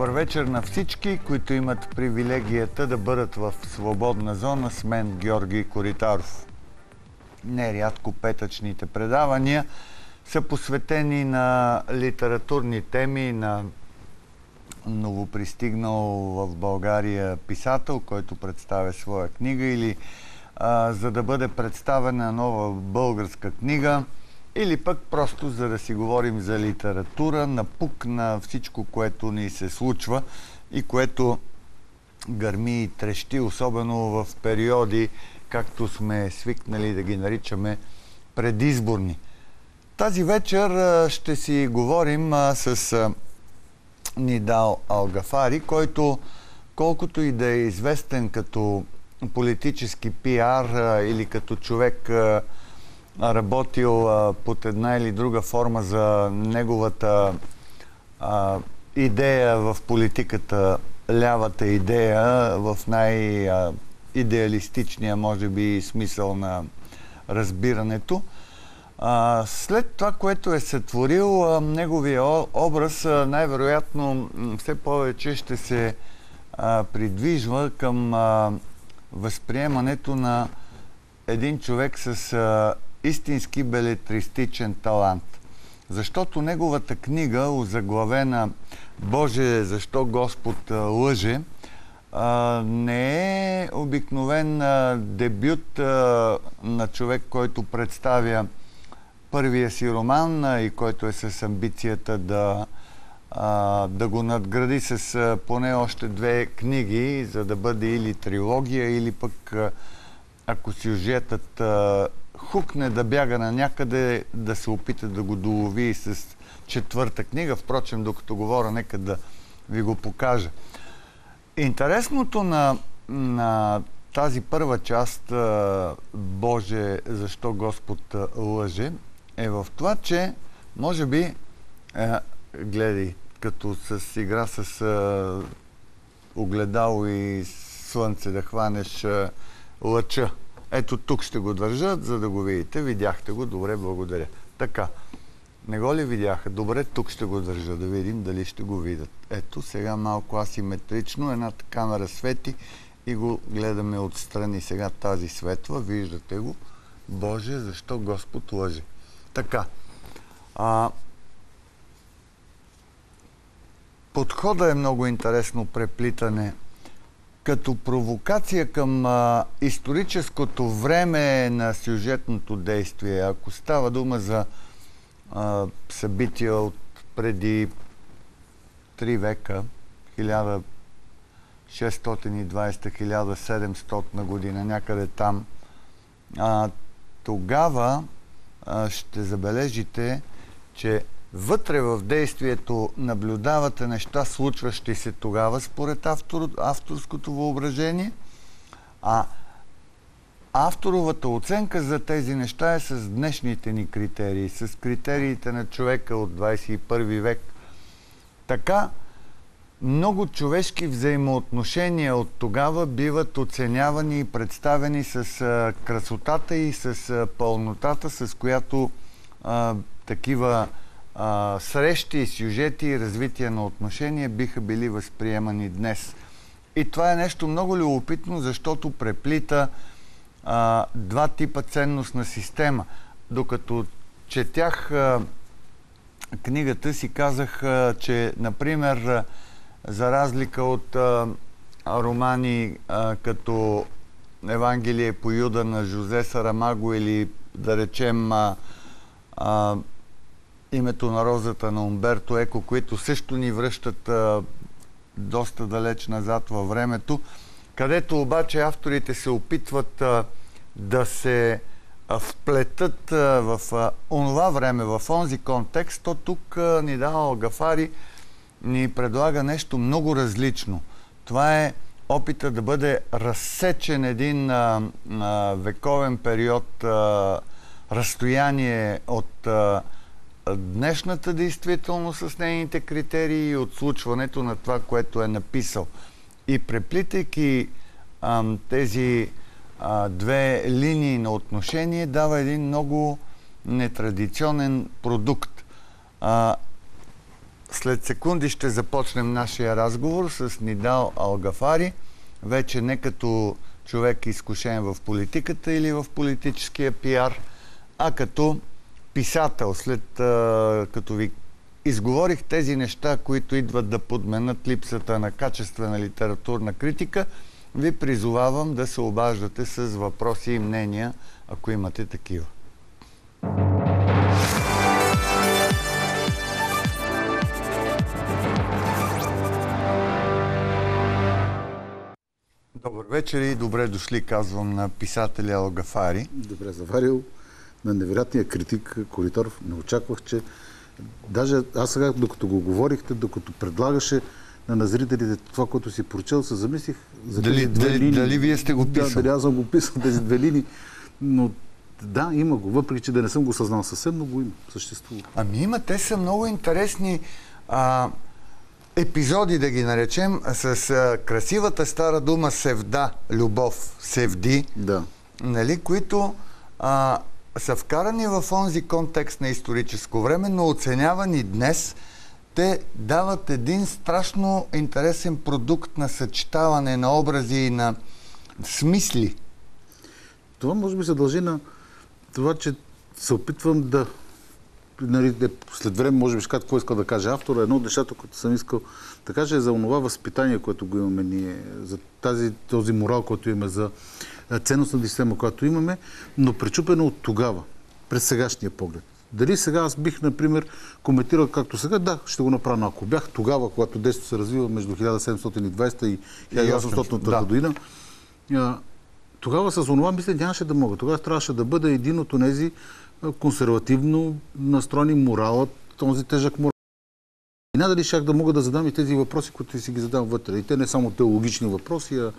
Добър вечер на всички, които имат привилегията да бъдат в свободна зона с мен, Георги Коритаров. Нерядко петъчните предавания са посветени на литературни теми, на новопристигнал в България писател, който представя своя книга, или за да бъде представена нова българска книга, или пък просто за да си говорим за литература, напук на всичко, което ни се случва и което гърми и трещи, особено в периоди, както сме свикнали да ги наричаме, предизборни. Тази вечер ще си говорим с Нидал Алгафари, който, колкото и да е известен като политически пиар или като човек работил под една или друга форма за неговата идея в политиката, лявата идея в най-идеалистичния, може би, смисъл на разбирането. След това, което е сътворил, неговия образ най-вероятно все повече ще се придвижва към възприемането на един човек с истински белетристичен талант. Защото неговата книга, озаглавена "Боже, защо Господ лъже", не е обикновен дебют на човек, който представя първия си роман и който е с амбицията да го надгради с поне още 2 книги, за да бъде или трилогия, или пък ако сюжетът хукне да бяга на някъде, да се опита да го долови и с 4-та книга. Впрочем, докато говоря, нека да ви го покажа. Интересното на тази първа част, "Боже, защо Господ лъже", е в това, че може би, гледай, като с игра с огледало и слънце да хванеш лъча. Ето тук ще го държа, за да го видите. Видяхте го? Добре, благодаря. Така. Не го ли видяха? Добре, тук ще го държа, да видим дали ще го видят. Ето, сега малко асиметрично. Едната камера свети и го гледаме отстрани. Сега тази светва. Виждате го. "Боже, защо Господ лъже". Така. Подходът е много интересно преплитане. Като провокация към историческото време на сюжетното действие. Ако става дума за събития от преди 3 века, 1620-1700 година, някъде там, тогава ще забележите, че вътре в действието наблюдавате неща, случващи се тогава според авторското въображение, а авторовата оценка за тези неща е с днешните ни критерии, с критериите на човека от 21 век. Така, много човешки взаимоотношения от тогава биват оценявани и представени с красотата и с пълнотата, с която такива срещи, сюжети и развитие на отношения биха били възприемани днес. И това е нещо много любопитно, защото преплита 2 типа ценностна система. Докато четях книгата си, казах, че, например, за разлика от романи като "Евангелие по Юда" на Жозе Сарамаго или, да речем, "Името на розата" на Умберто Еко, които също ни връщат доста далеч назад във времето, където обаче авторите се опитват да се вплетат в онова време, в онзи контекст, то тук Нидал Алгафари ни предлага нещо много различно. Това е опита да бъде разсечен един вековен период, разстояние от днешната действителност с нейните критерии и от случването на това, което е написал. И преплитайки тези 2 линии на отношение, дава един много нетрадиционен продукт. след секунди ще започнем нашия разговор с Нидал Алгафари, вече не като човек изкушен в политиката или в политическия пиар, а като писател. След като ви изговорих тези неща, които идват да подменят липсата на качествена литературна критика, ви призовавам да се обаждате с въпроси и мнения, ако имате такива. Добър вечер и добре дошли, казвам на писателя Алгафари. Добре заварил. На невероятния критик Коритор не очаквах, че даже аз сега, докато го говорихте, докато предлагаше на зрителите това, което си прочел, се замислих за тези две линии. Дали вие сте го писал? Да, дали аз съм го писал, тези две линии. Но да, има го. Въпреки, че да не съм го съзнал съвсем, но го има. Съществува. Ами има, те са много интересни епизоди, да ги наречем, с красивата стара дума севда, любов, севди, да. Нали, които са вкарани в онзи контекст на историческо време, но оценявани днес, те дават един страшно интересен продукт на съчетаване на образи и на смисли. Това може би се дължи на това, че се опитвам да... след време може би ще кажа какво иска да каже автора. Едно от нещата, което съм искал да кажа, е за онова възпитание, което го имаме ние, за този морал, който имаме, за ценностната система, която имаме, но пречупено от тогава, през сегашния поглед. Дали сега аз бих, например, коментирал както сега? Да, ще го направя. Но ако бях тогава, когато действото се развива между 1720 и 1800 година, тогава с онова мисля нямаше да мога. Тогава трябваше да бъде един от онези консервативно настроени моралът, този тежък морал. И надали щях да мога да задам и тези въпроси, които си ги задам вътре. И те не само теологични въпроси, а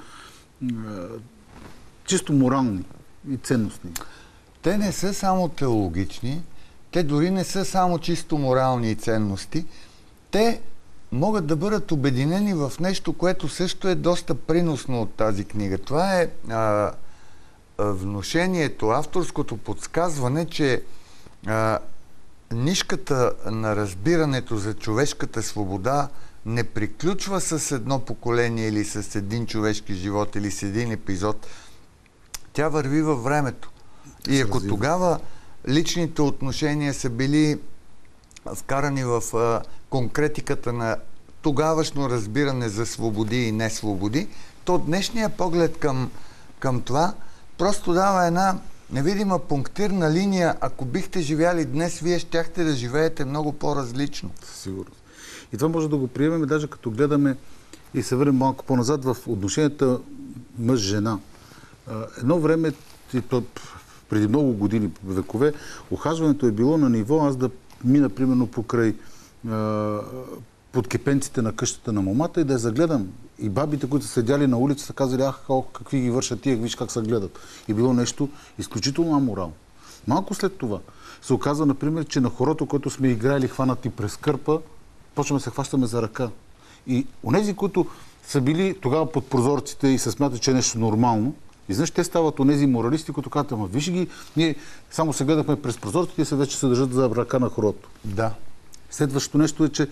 чисто морални и ценностни. Те не са само теологични, те дори не са само чисто морални и ценности. Те могат да бъдат обединени в нещо, което също е доста приносно от тази книга. Това е внушението, авторското подсказване, че нишката на разбирането за човешката свобода не приключва с едно поколение или с един човешки живот или с един епизод. Тя върви във времето. И ако тогава личните отношения са били вкарани в конкретиката на тогавашно разбиране за свободи и несвободи, то днешния поглед към това просто дава една невидима пунктирна линия. Ако бихте живяли днес, вие щяхте да живеете много по-различно. Сигурно. И това може да го приемем, даже като гледаме и се върнем малко по-назад в отношенията мъж-жена. Едно време, преди много години, векове, ухажването е било на ниво аз да мина, примерно, покрай подкепенците на къщата на момата и да я загледам. И бабите, които са седяли на улица, са казали, какви ги вършат тия, виж как се гледат. И било нещо изключително аморално. Малко след това се оказва, например, че на хорото, което сме играли хванати през кърпа, почваме да се хващаме за ръка. И онези, които са били тогава под прозорците и се смятат, че е нещо нормално, и знаеш, те стават онези моралисти, които казват, ама виж ги, ние само се гледахме през прозорците и се вече се държат за ръка на хорото. Да. Следващото нещо е, че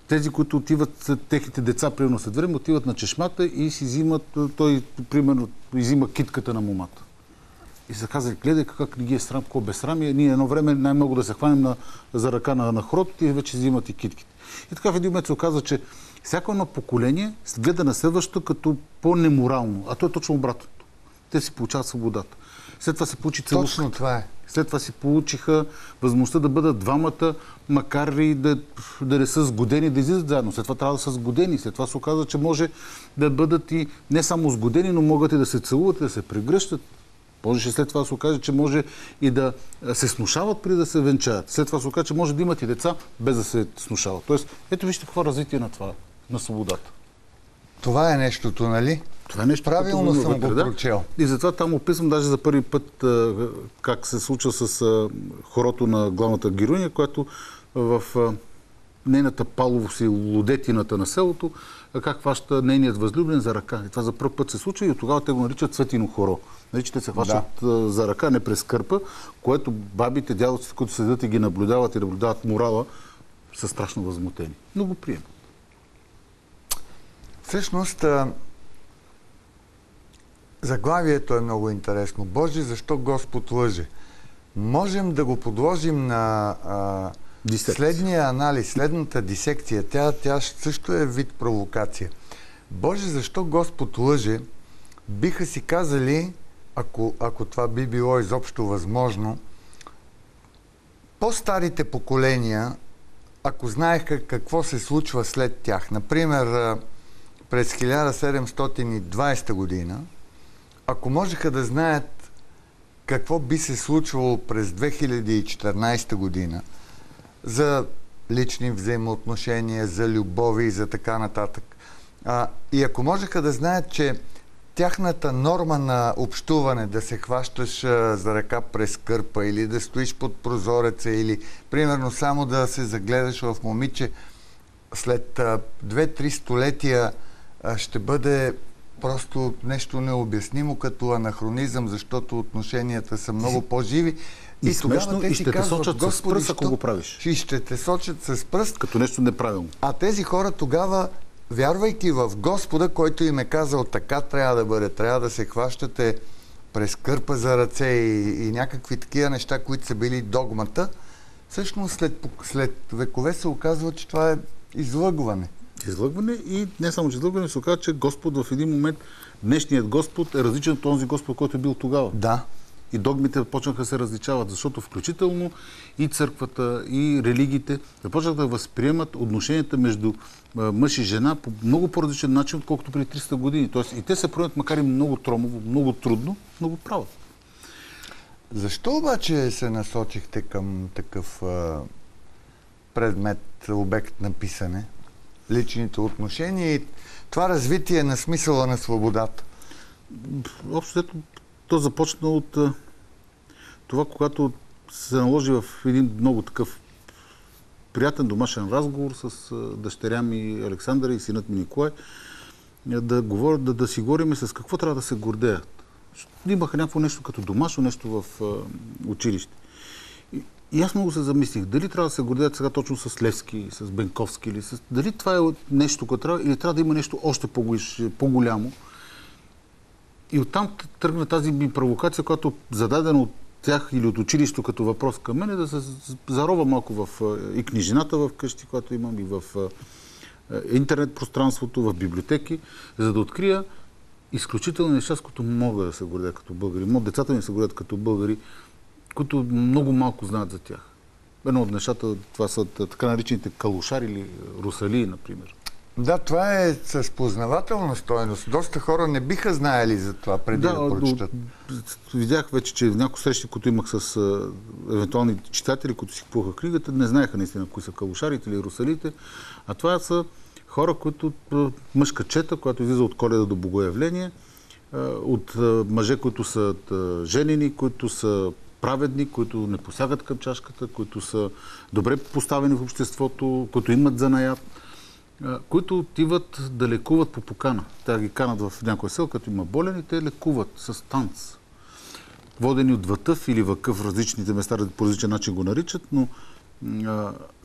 тези, които отиват, техните деца, примерно след време, отиват на чешмата и си взимат, той, примерно, изима китката на момата. И се казали, гледай как не ги е срам, какво безсрамие, ние едно време най-много да се хванем за ръка на хорото и вече взимат и китките. И така в един момент се оказва, че всяко едно поколение гледа на следващото като по-неморално, а то е точно обратното. Те си получават свободата. След това се получи целувка. Точно това е. След това си получиха възможността да бъдат двамата, макар и да не са сгодени, да излизат заедно. След това трябва да са сгодени. След това се оказва, че може да бъдат и не само сгодени, но могат и да се целуват, и да се прегръщат. Можеше след това да се окаже, че може и да се снушават преди да се венчаят. След това се окаже, че може да имат и деца без да се снушават. Тоест, ето вижте какво развитие на това, на свободата. Това е нещото, нали? Това е нещо, правилно съм го прочел. И затова там описвам даже за първи път как се случва с хорото на главната героиня, която в нейната паловост и лудетината на селото, как хваща нейният възлюбен за ръка. И това за първ път се случва и от тогава те го наричат Цветино хоро. Те се хващат за ръка, не през кърпа, което бабите, дядовците, които седят и ги наблюдават морала, са страшно възмутени. Но го приемат. Всъщност, заглавието е много интересно. Боже, защо Господ лъже? Можем да го подложим на следния анализ, следната дисекция. Тя също е вид провокация. Боже, защо Господ лъже? Биха си казали, ако това би било изобщо възможно, по-старите поколения, ако знаеха какво се случва след тях, например, през 1720 година, ако можеха да знаят какво би се случвало през 2014 година за лични взаимоотношения, за любови и за така нататък. И ако можеха да знаят, че тяхната норма на общуване, да се хващаш за ръка през кърпа или да стоиш под прозореца или примерно само да се загледаш в момиче, след 2-3 столетия ще бъде просто нещо необяснимо като анахронизъм, защото отношенията са много по-живи. И смешно, и ще те сочат с пръст, ако го правиш. И ще те сочат с пръст. Като нещо неправилно. А тези хора тогава, вярвайки в Господа, който им е казал така трябва да бъде, трябва да се хващате през кърпа за ръце и някакви такива неща, които са били догмата, всъщност след векове се оказва, че това е излъгване. Излъгване и не само, че излъгване, се оказва, че Господ в един момент, днешният Господ е различен от този Господ, който е бил тогава. Да. И догмите почнаха да се различават, защото включително и църквата, и религиите започнаха да възприемат отношенията между мъж и жена по много по-различен начин, отколкото преди 300 години. Тоест и те се проявят, макар и много тромово, много трудно, но го правят. Защо обаче се насочихте към такъв предмет, обект на писане? Личните отношения и това развитие на смисъла на свободата? Общо то започна от това, когато се наложи в един много такъв приятен домашен разговор с дъщеря ми Александър и синът ми Николай, да си говорим с какво трябва да се гордеят. Имаха някакво нещо като домашно, нещо в училище. И аз много се замислих, дали трябва да се гордеят сега точно с Левски, с Бенковски, или дали това е нещо, което трябва, или трябва да има нещо още по-голямо. И оттам тръгна тази ми провокация, която зададена от тях или от училището като въпрос към мен, е да се зарова малко в и книжината в къщи, която имам, и в интернет пространството, в библиотеки, за да открия изключителни неща, с които мога да се гордея като българи. Децата ми се гордеят като българи, които много малко знаят за тях. Едно от нещата, това са така наречените калушари или русалии, например. Да, това е с познавателна стойност. Доста хора не биха знаели за това преди да прочитат. Видях вече, че в някои срещи, които имах с евентуални читатели, които си купуваха книгата, не знаеха наистина кои са калушарите или русалите. А това са хора, които мъжка чета, която излиза от Коледа до Богоявление, от мъже, които са женени, които са праведни, които не посягат към чашката, които са добре поставени в обществото, които имат занаят, които отиват да лекуват по покана. Те ги канат в някоя сел, като има болен и те лекуват с танц. Водени от Вакъф или Вакъф в различните места, по различен начин го наричат, но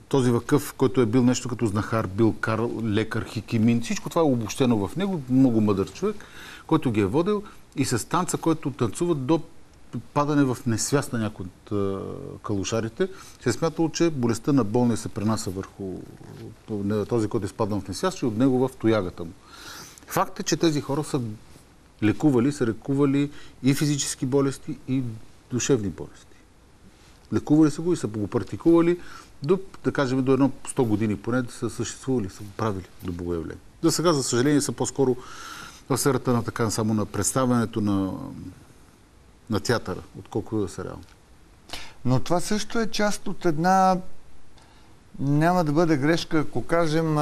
този Вакъф, който е бил нещо като знахар, бил лекар, хикимин, всичко това е обобщено в него, много мъдър човек, който ги е водил и с танца, който танцуват до падане в несвяст на някои от калушарите, се е смятало, че болестта на болния се пренася върху този, който е спаднал в несвяст, и от него в тоягата му. Факт е, че тези хора са лекували и физически болести, и душевни болести. Лекували са го и са го практикували до, да кажем, до 100 години поне да са съществували, са го правили до богоявление. За сега, за съжаление, са по-скоро в сферата на така само на представянето на театъра, отколкото да са реално. Но това също е част от една, няма да бъде грешка, ако кажем,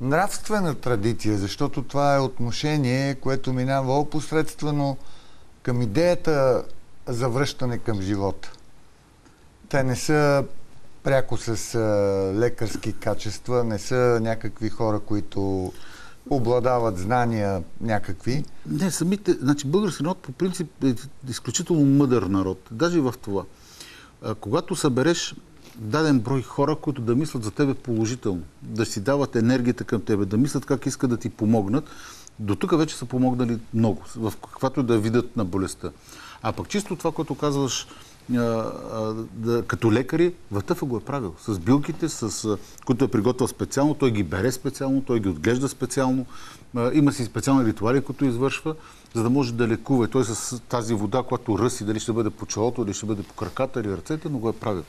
нравствена традиция, защото това е отношение, което минава опосредствено към идеята за връщане към живота. Те не са пряко с лекарски качества, не са някакви хора, които обладават знания някакви. Не, самите, значи български народ по принцип е изключително мъдър народ. Даже и в това. Когато събереш даден брой хора, които да мислят за тебе положително, да си дават енергията към тебе, да мислят как искат да ти помогнат. До тук вече са помогнали много, в каквато да видят на болестта. А пък чисто това, което казваш, като лекари, Ватъфа го е правил. С билките, които е приготвил специално, той ги бере специално, той ги отглежда специално. Има си специални ритуали, които извършва, за да може да лекува. Той с тази вода, която ръси, дали ще бъде по челото, дали ще бъде по краката или ръцете, но го е правил.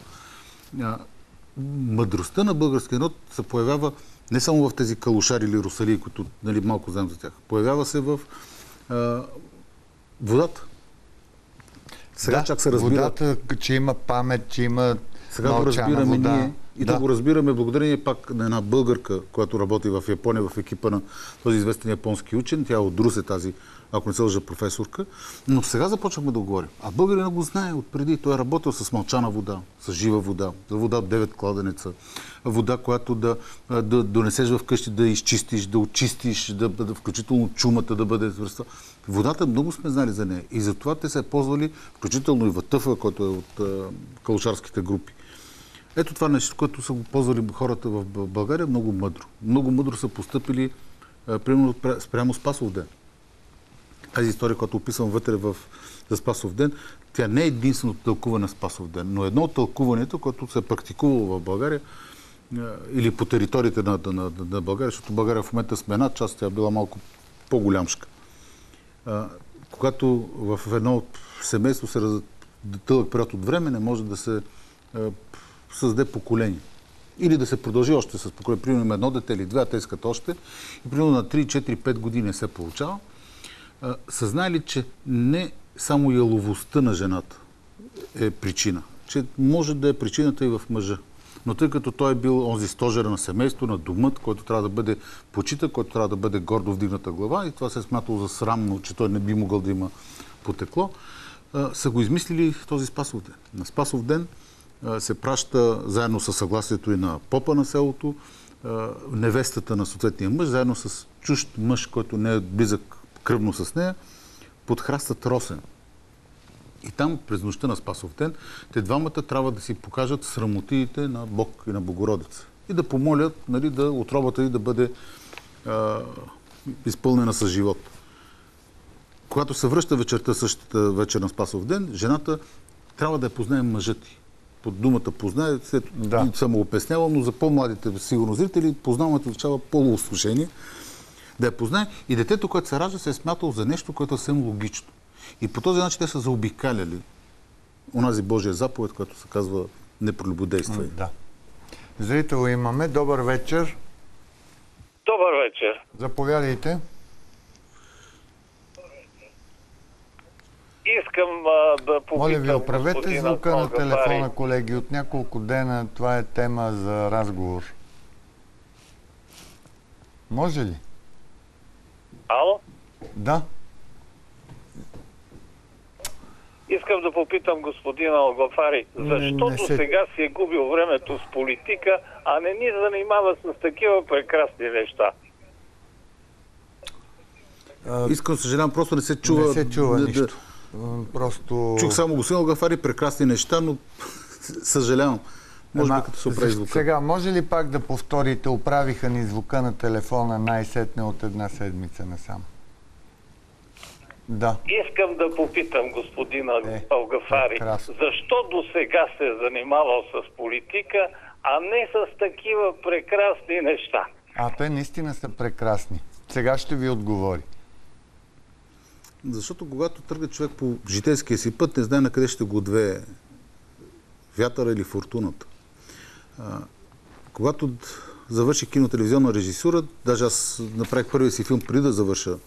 Мъдростта на българския народ се появява не само в тези калушари или русалии, които малко знаем за тях. Появява се в водата. Сега чак се разбира. Водата, че има памет, че има сега го разбираме вода. Ние. И да го разбираме благодарение пак на една българка, която работи в Япония, в екипа на този известен японски учен. Тя от Русе, тази, ако не се лъжа, професорка. Но сега започваме да говорим. А българина го знае отпреди. Той е работил с мълчана вода, с жива вода, за вода от 9 кладенеца. Вода, която да донесеш вкъщи, да изчистиш, да очистиш, да включително чумата да бъде свърста. Водата много сме знали за нея. И затова те се е ползвали, включително и Ватъфа, който е от калушарските групи. Ето това нещо, което са го ползвали хората в България, много мъдро. Много мъдро са постъпили, примерно спрямо Спасов ден. Тази история, която описвам вътре за Спасов ден, тя не е единственото тълкуване на Спасов ден, но едно от тълкуването, което се е практикувало в България или по териториите на България, защото България в момента сме една част, тя е била малко по-голямшка. Когато в едно семейство се дълъг период от време не може да се създаде поколение. Или да се продължи още с поколение. Примерно има едно дете или две, а те искат още. И примерно на 3, 4, 5 години се получава. Са знаели, че не само яловостта на жената е причина. Че може да е причината и в мъжа. Но тъй като той е бил онзи стожера на семейство, на домът, който трябва да бъде почита, който трябва да бъде гордо вдигната глава и това се е смятало за срамно, че той не би могъл да има потекло, са го измислили в този Спасов ден. На Спасов ден се праща заедно с съгласието и на попа на селото, невестата на съответния мъж, заедно с чужд мъж, който не е близък кръвно с нея, под храстът росен. И там, през нощта на Спасов ден, те двамата трябва да си покажат срамотиите на Бог и на Богородица. И да помолят, да отробата й да бъде изпълнена с живот. Когато се връща вечерта, същата вечер на Спасов ден, жената трябва да я познае мъжът ти. Под думата познае, съм го обяснявал, но за по-младите, сигурно зрители, познаването означава полуслушение. Да я познае и детето, което се ражда, се е смятало за нещо, което е съвсем логично. И по този начин те са заобикаляли онази Божия заповед, която се казва не прелюбодействай. Да. Зрител имаме. Добър вечер. Добър вечер. Заповядайте. Искам да попитам... Моля ви, оправете звука на телефона, колеги. От няколко дена това е тема за разговор. Може ли? Ало? Да. Искам да попитам господина Алгафари, защо до сега си е губил времето с политика, а не ни занимава с такива прекрасни неща? Искам, съжалявам, просто не се чува... Не се чува нищо. Просто... Чух само господин Алгафари, прекрасни неща, но съжалявам. Може би като се оправи звука. Сега, може ли пак да повторите, оправиха ни звука на телефона най-сетне от една седмица насам? Да. Искам да попитам господина Алгафари, защо до сега се е занимавал с политика, а не с такива прекрасни неща? Те наистина са прекрасни. Сега ще ви отговори. Защото когато тръгне човек по житейския си път, не знае на къде ще го отвее вятъра или фортуната. Когато завърши кинотелевизионна режисура, даже аз направих първия си филм преди да завърша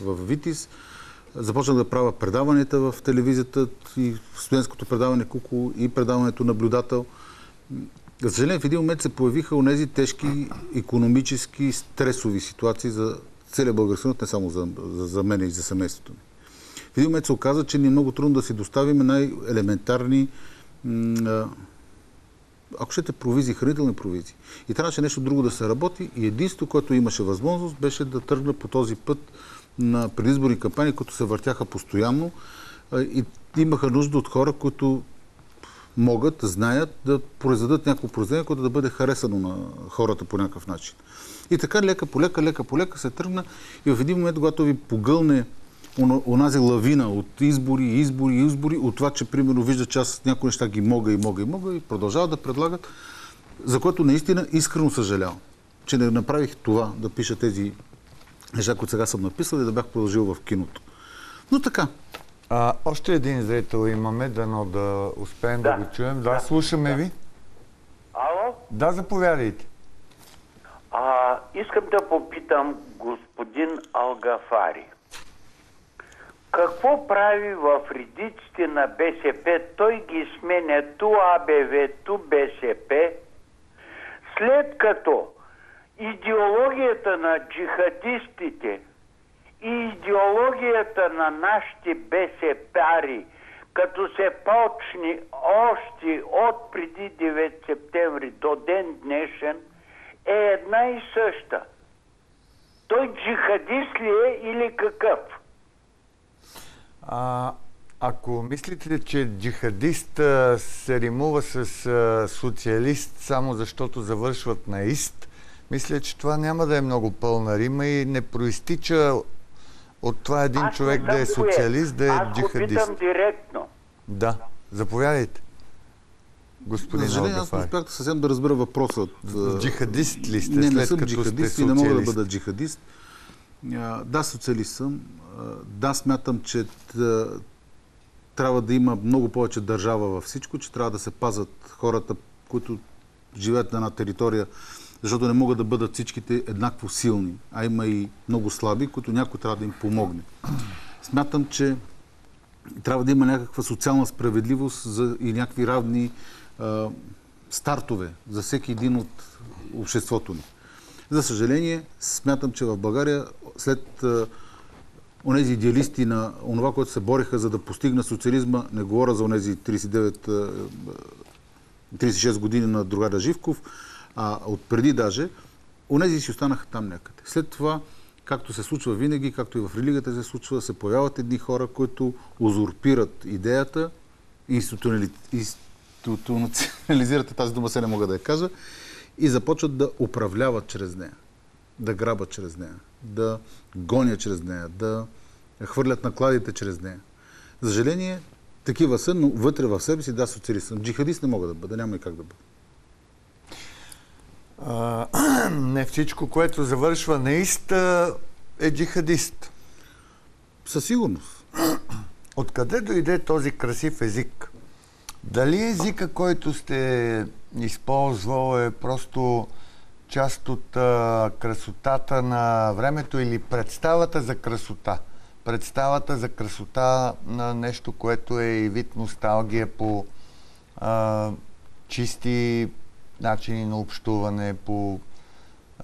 в Витис, започнах да правя предаванията в телевизията и студентското предаване Куко и предаването Наблюдател. За съжаление, в един момент се появиха онези тежки икономически стресови ситуации за целия български народ, не само за мен и за семейството ми. В един момент се оказа, че ни е много трудно да си доставим най-елементарни ако щете провизии, хранителни провизии. И трябваше нещо друго да се работи и единството, което имаше възможност, беше да тръгна по този път на предизборни кампании, които се въртяха постоянно и имаха нужда от хора, които могат, знаят да произведат някакво произведение, което да бъде харесано на хората по някакъв начин. И така лека по лека се тръгна и в един момент, когато ви погълне онази лавина от избори, от това, че примерно вижда, че аз някои неща ги мога и продължават да предлагат, за което наистина искрено съжалявам, че не направих това, да пиша тези неща, които сега съм написал и да бях продължил в киното. Но така. Още един зрител имаме, дано да успеем да го чуем. Да, слушаме ви. Ало? Да, заповядайте. Искам да попитам господин Алгафари. Какво прави в редиците на БСП? Той ги сменя ту АБВ, ту БСП, след като идеологията на джихадистите и идеологията на нашите БСП-ари, като се почне още от преди 9 септември до ден днешен, е една и съща. Той джихадист ли е или какъв? Ако мислите, че джихадист се римува с социалист само защото завършват на ист, мисля, че това няма да е много пълна рима и не проистича от това един човек да е социалист, да е джихадист. Аз го питам директно. Да, заповядайте. Господин Алгафари. Аз не успях съвсем да разбера въпроса. Джихадист ли сте, не след съм като джихадист сте и не мога да социалист? бъда джихадист. Да, социалист съм. Да, смятам, че трябва да има много повече държава във всичко, че трябва да се пазят хората, които живеят на една територия, защото не могат да бъдат всичките еднакво силни, а има и много слаби, които някой трябва да им помогне. Смятам, че трябва да има някаква социална справедливост и някакви равни стартове за всеки един от обществото ни. За съжаление, смятам, че в България след онези идеалисти на онова, което се бориха за да постигна социализма, не говоря за онези 36 години на другаря Живков, а отпреди даже, онези си останаха там някъде. След това, както се случва винаги, както и в религията се случва, се появяват едни хора, които узурпират идеята, институционализират, тази дума се не мога да я кажа, и започват да управляват чрез нея, да грабят чрез нея, да гонят чрез нея, да хвърлят накладите чрез нея. За съжаление, такива са, но вътре в себе си, да, социалист съм. Джихадист не мога да бъда, няма и как да бъда. Не всичко, което завършва на ист, е джихадист. Със сигурност. Откъде дойде този красив език? Дали езика, който сте използвал, е просто част от красотата на времето или представата за красота? Представата за красота на нещо, което е и вид носталгия по чисти начини на общуване, по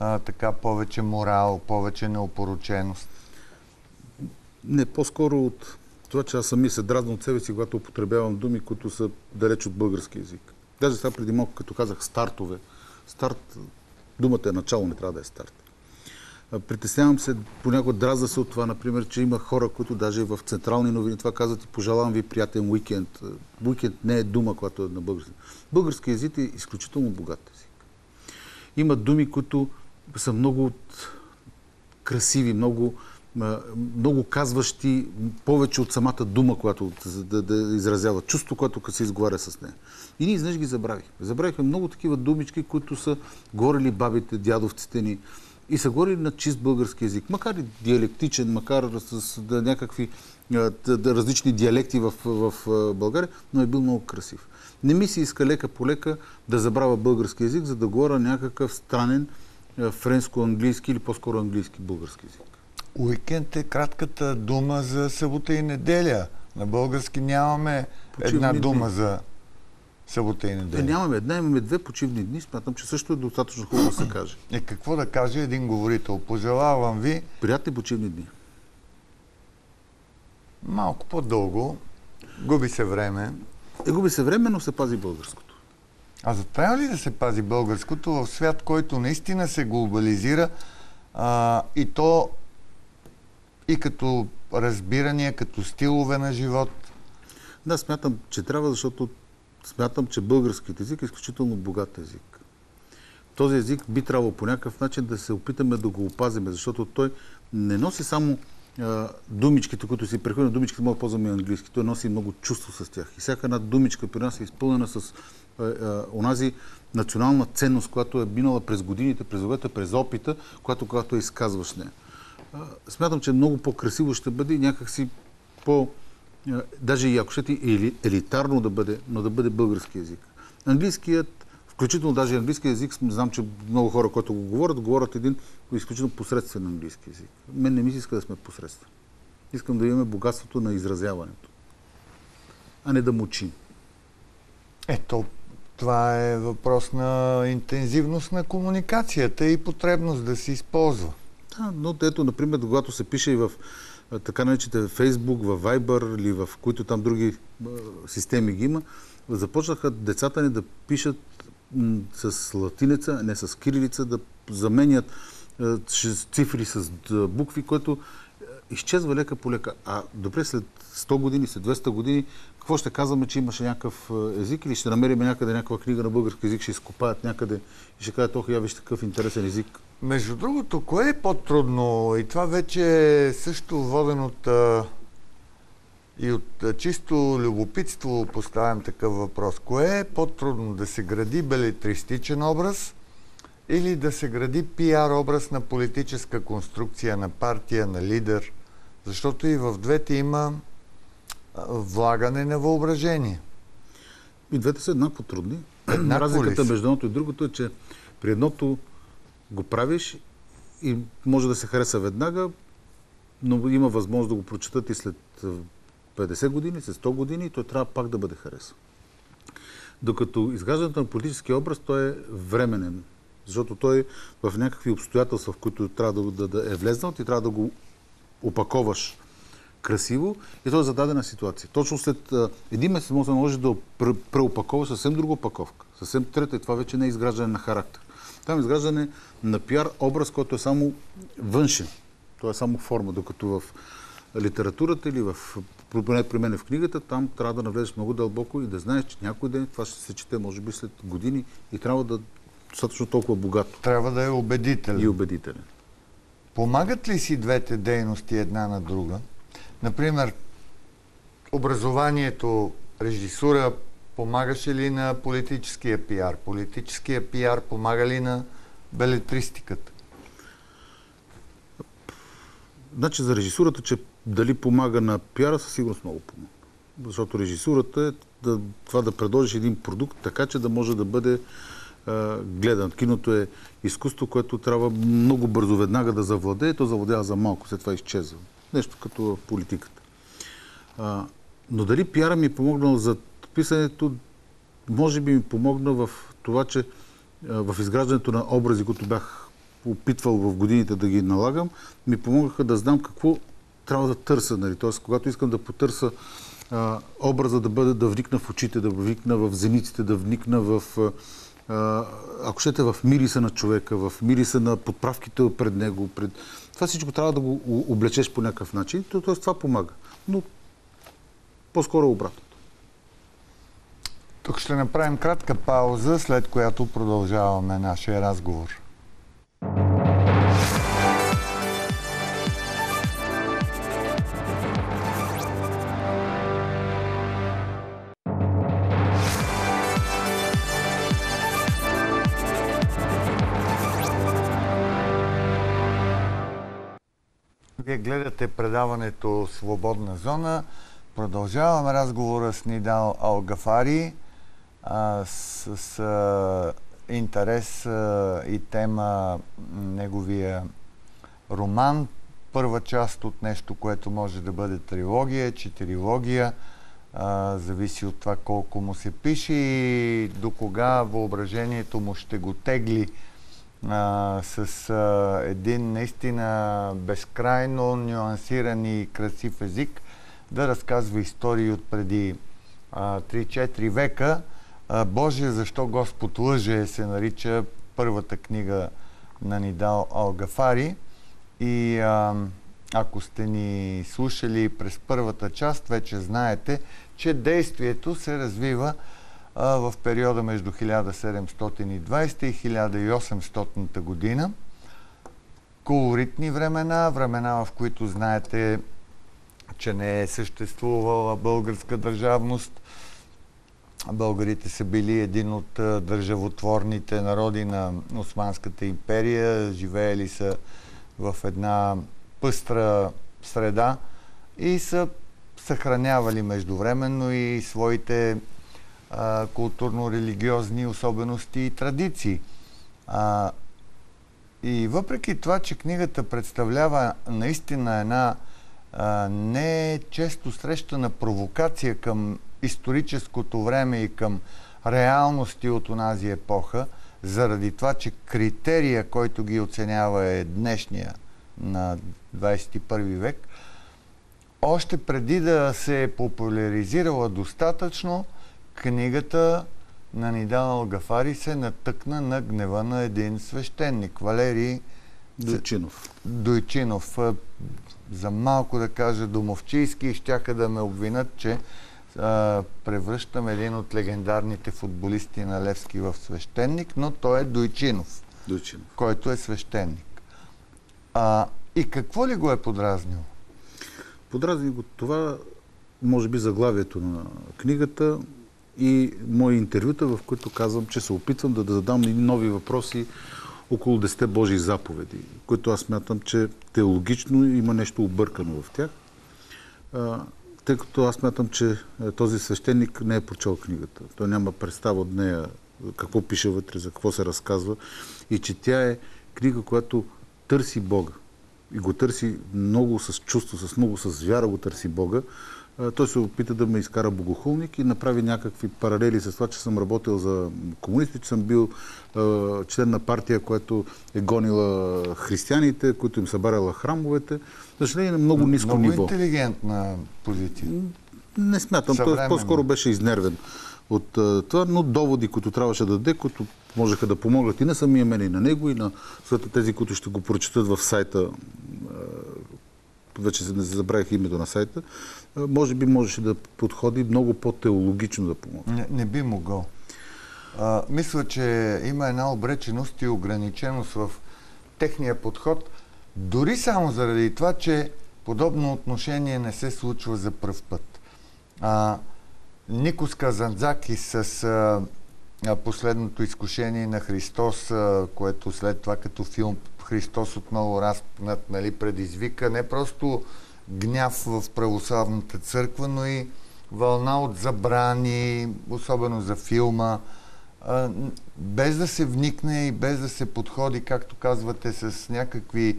така повече морал, повече неопороченост? Не, по-скоро от това, че аз сами се дразна от себе си, когато употребявам думи, които са далеч от български език. Даже сега преди малко, като казах стартове, старт, думата е начало, не трябва да е старт. Притеснявам се, понякога дразна се от това, например, че има хора, които даже в централни новини това казват и пожелавам ви приятен уикенд. Уикенд не е дума, която е на български. Български език е изключително богат език. Има думи, които са много красиви, много казващи повече от самата дума, която да изразява. Чувство, което се изговаря с нея. И ние изнъж ги забравихме. Забравихме много такива думички, които са говорили бабите, дядовците ни и са говорили на чист български език. Макар и диалектичен, макар с някакви различни диалекти в България, но е бил много красив. Не ми се иска лека по лека да забравя български език, за да говоря някакъв странен френско-английски или по-скоро английски български език. Уикенд е кратката дума за събота и неделя. На български нямаме една дума за събота и неделя. Нямаме една, имаме две почивни дни. Смятам, че също е достатъчно хубаво да се каже. Какво да каже един говорител? Пожелавам ви приятни почивни дни. Малко по-дълго. Губи се време. Губи се време, но се пази българското. А за трябва ли да се пази българското в свят, който наистина се глобализира и то и като разбирания, като стилове на живот? Да, смятам, че трябва, защото смятам, че българският език е изключително богат език. Този език би трябвало по някакъв начин да се опитаме да го опазиме, защото той не носи само думичките, които си прехвърлят. Думичките могат да ползваме английски. Той носи много чувство с тях. И всяка една думичка при нас е изпълнена с онази национална ценност, която е минала през годините, през вековете, през опита, когато изказваш нея. Смятам, че много по-красиво ще бъде някакси даже и ако ще елитарно да бъде, но да бъде български език. Английският, включително даже английски език, знам, че много хора, които го говорят един изключително посредствен английски език. Мен не ми се иска да сме посредствени. Искам да имаме богатството на изразяването, а не да мучим. Ето, това е въпрос на интензивност на комуникацията и потребност да се използва. Да, но ето, например, когато се пише и в така наречените Facebook, в Viber или в които там други системи ги има, започнаха децата ни да пишат с латиница, а не с кирилица, да заменят цифри с букви, което изчезва лека по лека. А добре, след 100 години, след 200 години, какво ще казваме, че имаше някакъв език или ще намерим някъде някаква книга на български език, ще изкопаят някъде и ще кажат, ох, я виж такъв интересен език. Между другото, кое е по-трудно? И това вече е също водено и от чисто любопитство поставям такъв въпрос. Кое е по-трудно? Да се гради белетристичен образ или да се гради пиар образ на политическа конструкция, на партия, на лидер? Защото и в двете има влагане на въображение. И двете са еднакво трудни. Разликата между едното и другото е, че при едното го правиш и може да се хареса веднага, но има възможност да го прочетат и след 50 години, след 100 години и той трябва пак да бъде харесан. Докато изграждането на политически образ, той е временен, защото той в някакви обстоятелства, в които трябва да е влезнал, ти трябва да го опаковаш красиво и то е зададена ситуация. Точно след един месец може да наложи да преопаковаш съвсем друга опаковка, съвсем трета и това вече не е изграждане на характер. Там е изграждане на пиар образ, който е само външен. Това е само форма, докато в литературата или при мен в книгата, там трябва да навлезеш много дълбоко и да знаеш, че някой ден това ще се чете, може би след години и трябва да достатъчно толкова богато. Трябва да е убедителен. И убедителен. Помагат ли си двете дейности една на друга? Например, образованието, режисура, помагаше ли на политическия пиар? Политическия пиар помага ли на белетристиката? Значи за режисурата, че дали помага на пиара, със сигурност много помага. Защото режисурата е това да предложиш един продукт, така че да може да бъде гледан. Киното е изкуство, което трябва много бързо веднага да завладее, то завладява за малко, след това изчезва. Нещо като в политиката. Но дали пиара ми е помогнал за писането, може би ми помогна в това, че в изграждането на образи, които бях опитвал в годините да ги налагам, ми помогаха да знам какво трябва да търся. Нали? Тоест, когато искам да потърся образа да вникна в очите, да вникна в зениците, да вникна в ако щете в мириса на човека, в мириса на подправките пред него, това всичко трябва да го облечеш по някакъв начин. Тоест това помага. Но по-скоро обратното. Тук ще направим кратка пауза, след която продължаваме нашия разговор. Вие гледате предаването Свободна зона. Продължаваме разговора с Нидал Алгафари с интерес и тема неговия роман. Първа част от нещо, което може да бъде трилогия, четирилогия. Зависи от това колко му се пише и до кога въображението му ще го тегли с един наистина безкрайно нюансиран и красив език да разказва истории от преди 3-4 века. Боже, защо Господ лъже се нарича първата книга на Нидал Алгафари. И ако сте ни слушали през първата част, вече знаете, че действието се развива в периода между 1720 и 1800 година. Колоритни времена, в които знаете, че не е съществувала българска държавност. Българите са били един от държавотворните народи на Османската империя, живеели са в една пъстра среда и са съхранявали междувременно и своите културно-религиозни особености и традиции. И въпреки това, че книгата представлява наистина една не често срещана провокация към историческото време и към реалности от онази епоха, заради това, че критерия, който ги оценява, е днешния на 21 век, още преди да се е популяризирала достатъчно, книгата на Нидал Алгафари се натъкна на гнева на един свещеник, Валерий Дойчинов. За малко да кажа домовчийски, щяха да ме обвинят, че превръщам един от легендарните футболисти на Левски в свещеник, но той е Дойчинов, който е свещеник. И какво ли го е подразнило? Подразни го това, може би, заглавието на книгата и мои интервюта, в които казвам, че се опитвам да задам нови въпроси около 10 Божии заповеди, които аз смятам, че теологично има нещо объркано в тях, тъй като аз смятам, че този свещеник не е прочел книгата. Той няма представа от нея какво пише вътре, за какво се разказва и че тя е книга, която търси Бога. И го търси много с чувство, много с вяра го търси Бога. Той се опита да ме изкара богохулник и направи някакви паралели с това, че съм работил за комунисти, че съм бил член на партия, която е гонила християните, които им събаряла храмовете. За съжаление, на много ниско ниво. Много интелигентна позиция. Не смятам. Той по-скоро беше изнервен от това, но доводи, които трябваше да даде, които можеха да помогнат и на самия мен, и на него, и на тези, които ще го прочетат в сайта, вече не забравих името на сайта, може би можеше да подходи много по-теологично да помогне. Не би могъл. Мисля, че има една обреченост и ограниченост в техния подход, дори само заради това, че подобно отношение не се случва за пръв път. Никос Казанзакис с последното изкушение на Христос, което след това като филм Христос отново разпнат, предизвика не просто гняв в православната църква, но и вълна от забрани, особено за филма, без да се вникне и без да се подходи, както казвате, с някакви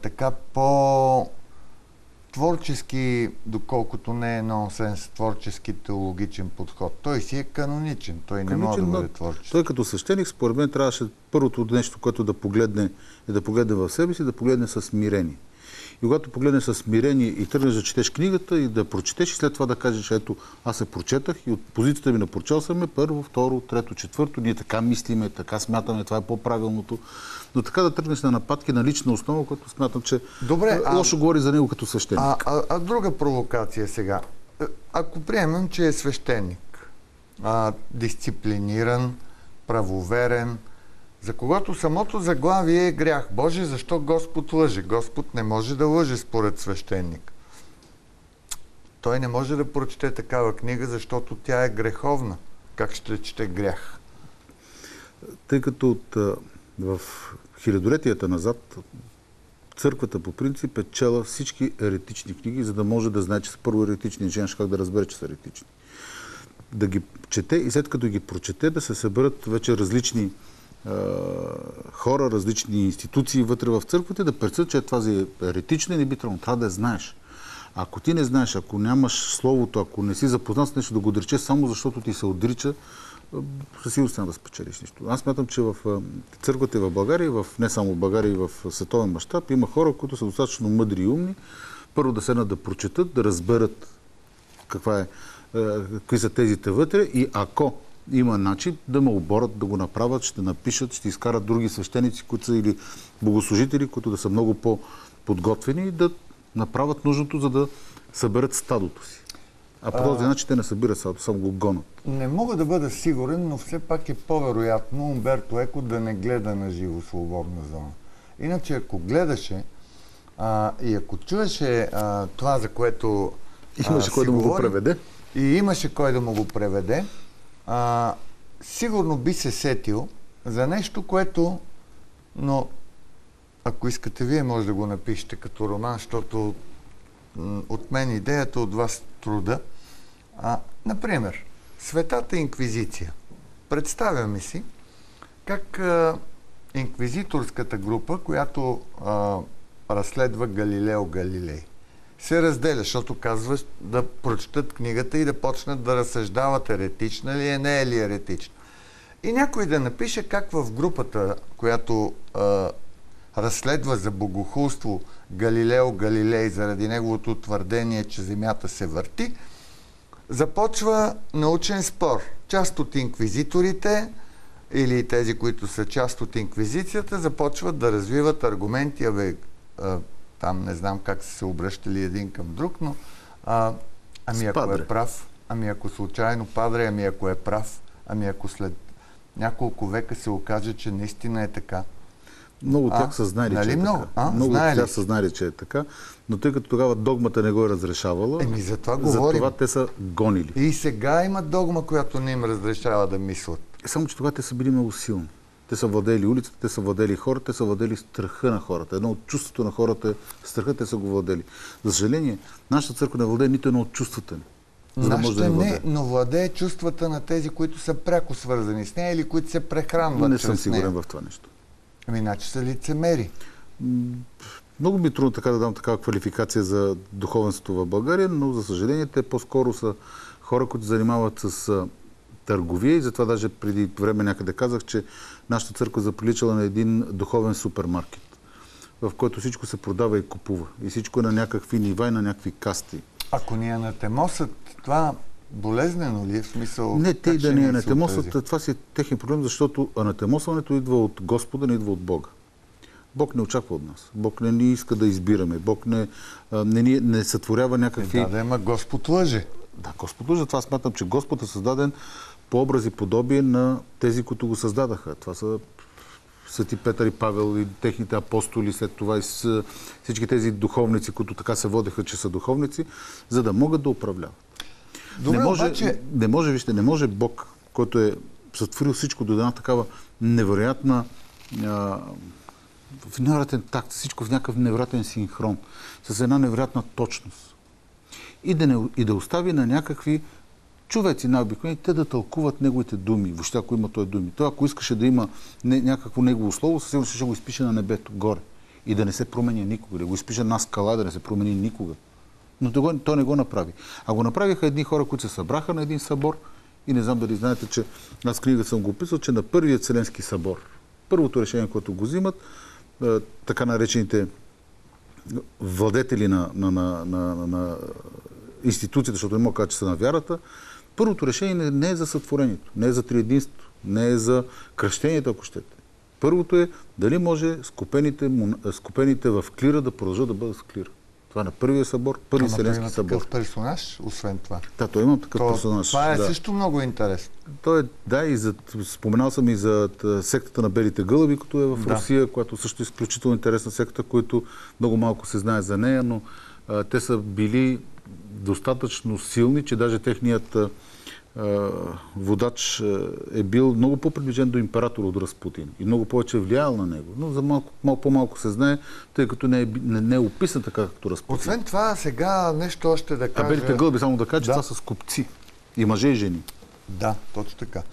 така по-творчески, доколкото не е нонсенс, творчески теологичен подход. Той си е каноничен, той не може да бъде творчески. Той като свещеник, според мен, трябваше първото нещо, което да погледне, е да погледне в себе си, да погледне със смирение. И когато погледнеш със смирение и тръгнеш да четеш книгата и да прочетеш и след това да кажеш, ето, аз се прочетах и от позицията ми на прочел съм е първо, второ, трето, четвърто, ние така мислиме, така смятаме, това е по-правилното. Но така да тръгнеш на нападки на лична основа, което смятам, че лошо говори за него като свещеник. Друга провокация сега. Ако приемем, че е свещеник, дисциплиниран, правоверен, за когото самото заглавие е грях. Боже, защо Господ лъже? Господ не може да лъже според свещеник. Той не може да прочете такава книга, защото тя е греховна. Как ще чете грях? Тъй като в хилядолетията назад църквата по принцип е чела всички еретични книги, за да може да знае, че са първо еретични, че как да разбере, че са еретични. Да ги чете и след като ги прочете, да се съберат вече различни хора, различни институции вътре в църквата, да преценят, че това е еретично и не би трябвало. Трябва да я знаеш. Ако ти не знаеш, ако нямаш словото, ако не си запознат с нещо, да го отречеш само защото ти се отрича, със сигурност няма да спечелиш нищо. Аз смятам, че в църквата в България, не само в България, и в световен мащаб, има хора, които са достатъчно мъдри и умни. Първо да седнат да прочетат, да разберат какви са тезите вътре и ако има начин да ме оборят, да го направят, ще напишат, ще изкарат други свещеници, които са или богослужители, които да са много по-подготвени и да направят нужното, за да съберат стадото си. А по този начин те не събират салто, само го гонят. Не мога да бъда сигурен, но все пак е по-вероятно Умберто Еко да не гледа на живо свободна зона. Иначе ако гледаше и ако чуеше това, за което имаше кой да му го преведе. И имаше кой да му го преведе, сигурно би се сетил за нещо, което, но ако искате вие, може да го напишете като роман, защото от мен идеята, от вас труда. Например, Светата инквизиция. Представяме си как инквизиторската група, която разследва Галилео Галилей, се разделя, защото казва да прочетат книгата и да почнат да разсъждават еретична ли е, не е ли еретична. И някой да напише как в групата, която разследва за богохулство Галилео Галилей заради неговото твърдение, че Земята се върти, започва научен спор. Част от инквизиторите или тези, които са част от инквизицията, започват да развиват аргументи. Там не знам как са се обръщали един към друг, но ако е прав, ако случайно падре, ако е прав, ако след няколко века се окаже, че наистина е така. Много от тях са знаели, че е така. Много от тях са знаели, че е така, но тъй като тогава догмата не го е разрешавала, затова те са гонили. И сега имат догма, която не им разрешава да мислят. Само, че тогава те са били много силни. Те са владели улицата, те са владели хората, те са владели страха на хората. Едно от чувството на хората е страха, те са го владели. За съжаление, нашата църква не владее нито едно от чувствата ни. Но владее чувствата на тези, които са пряко свързани с нея или които се прехранват. Не съм сигурен в това нещо. Иначе са лицемери. Много ми е трудно така да дам такава квалификация за духовенството в България, но за съжаление те по-скоро са хора, които занимават с търговия и затова даже преди време някъде казах, че нашата църква заприличала на един духовен супермаркет, в който всичко се продава и купува. И всичко е на някакви нива и на някакви касти. Ако ни анатемосът, това болезнено ли е в смисъл? Не, те и да ни анатемосът, това си е техен проблем, защото анатемосването идва от Господа, не идва от Бога. Бог не очаква от нас. Бог не ни иска да избираме. Бог не сътворява някакви... Ама Господ лъже. Да, Господ лъже. Това смятам, че Господ е създаден по образ и подобие на тези, които го създадаха. Това са Свети Петър и Павел и техните апостоли, след това и всички тези духовници, които така се водеха, че са духовници, за да могат да управляват. Добре, не може Бог, който е сътворил всичко до една такава невероятна в невероятен такт, всичко в някакъв невероятен синхрон, с една невероятна точност. И да остави на някакви човеци най-обикновени, те да тълкуват неговите думи, въобще ако има той думи. Той, ако искаше да има някакво негово слово, със сигурност ще го изпише на небето, горе. И да не се променя никога. Да го изпише на скала, да не се промени никога. Но той не го направи. А го направиха едни хора, които се събраха на един събор и не знам дали знаете, че аз в книгата съм го описал, че на първият Вселенски събор, първото решение, което го взимат, така наречените владетели на институцията, защото не мога да кажа, че са на вярата, първото решение не е за сътворението, не е за триединство, не е за кръщението, ако щете. Първото е дали може скупените в клира да продължат да бъдат в клира. Това на първия събор, първи Вселенски събор. Такъв персонаж, освен това. Да, той има такъв персонаж. Това е също много интересно. Споменал съм и за сектата на белите гълъби, като е в Русия, която също е изключително интересна секта, която много малко се знае за нея, но те са били достатъчно силни, че даже техният водач е бил много по-приближен до императора от Разпутин и много повече влиял на него. Но за малко по-малко се знае, тъй като не е описан така, както Разпутин. Освен това, сега нещо още да кажа... белите гълби, само да кажа, че това са скупци. И мъже и жени. Да, точно така.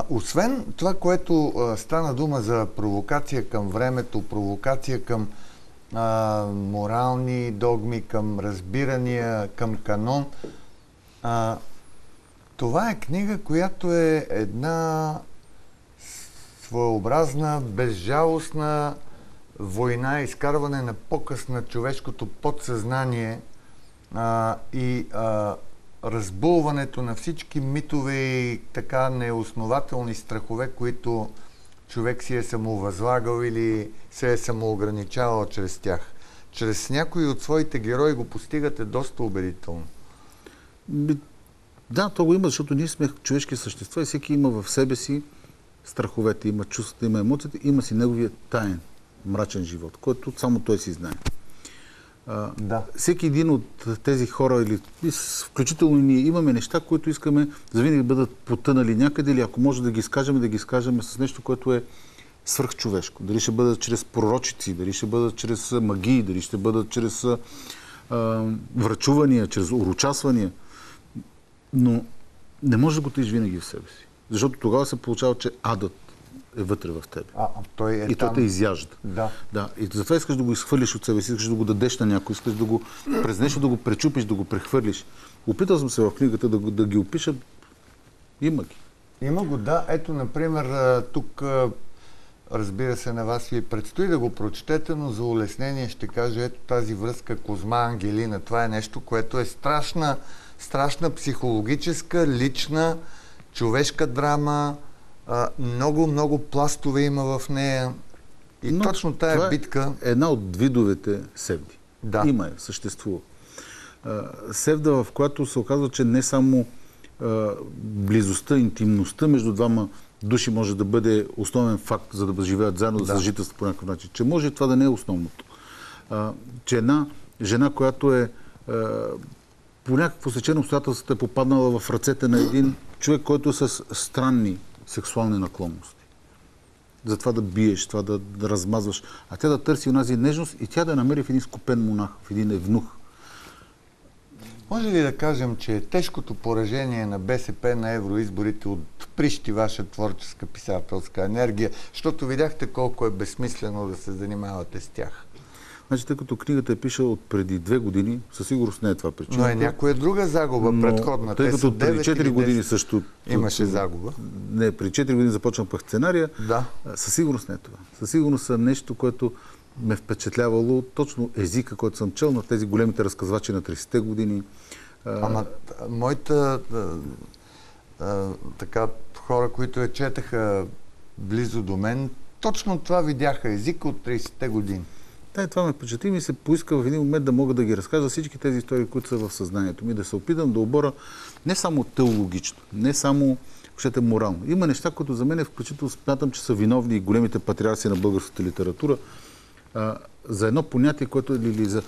Освен това, което стана дума за провокация към времето, провокация към морални догми, към разбирания, към канон, това е книга, която е една своеобразна, безжалостна война, изкарване на показ на човешкото подсъзнание и разбулването на всички митове и така неоснователни страхове, които човек си е самовъзлагал или се е самоограничавал чрез тях. Чрез някои от своите герои го постигате доста убедително. Да, то го има, защото ние сме човешки същества и всеки има в себе си страховете, има чувствата, има емоциите, има си неговия таен, мрачен живот, който само той си знае. Всеки един от тези хора, или включително и ние, имаме неща, които искаме завинаги да бъдат потънали някъде, или ако може да ги изкажем с нещо, което е свръхчовешко. Дали ще бъдат чрез пророчици, дали ще бъдат чрез магии, дали ще бъдат чрез врачувания, чрез урочасвания. Но не можеш да го тъж винаги в себе си. Защото тогава се получава, че адът е вътре в теб. Той е и той те изяжда. Да. И затова искаш да го изхвърлиш от себе си, искаш да го дадеш на някой, искаш да го през нещо да го пречупиш, да го прехвърлиш. Опитал съм се в книгата да ги опиша. Има ги. Има го, да. Ето, например, тук, разбира се, на вас ви предстои да го прочетете, но за улеснение ще кажа, ето тази връзка Козма-Ангелина. Това е нещо, което е страшна психологическа, лична, човешка драма. Много пластове има в нея. И но точно тая битка... е една от видовете севди. Да. Има съществува. Севда, в която се оказва, че не само близостта, интимността между двама души може да бъде основен факт, за да живеят заедно, да съжителстват по някакъв начин. Че може това да не е основното. Че една жена, която е по някакво сечено обстоятелството е попаднала в ръцете на един човек, който е с странни сексуални наклонности. За това да биеш, това да размазваш. А тя да търси онази нежност и тя да намери в един скупен монах, в един евнух. Може ли да кажем, че тежкото поражение на БСП на евроизборите отприщи ваша творческа писателска енергия, защото видяхте колко е безсмислено да се занимавате с тях? Значи, тъй като книгата е пиша от преди 2 години, със сигурност не е това причина. Но е някоя друга загуба предходна. Тъй като преди 4 години също имаше загуба. Не, преди 4 години започнах пък сценария. Да. Със сигурност не е това. Със сигурност е нещо, което ме впечатлявало точно езика, който съм чел на тези големите разказвачи на 30-те години. Ама моите така хора, които я четаха близо до мен, точно това видяха, езика от 30-те години. Да, това ме впечатли и ми се поиска в един момент да мога да ги разкажа всички тези истории, които са в съзнанието ми, да се опитам да обора не само теологично, не само морално. Има неща, които за мен включително смятам, че са виновни и големите патриарси на българската литература за едно понятие, което е за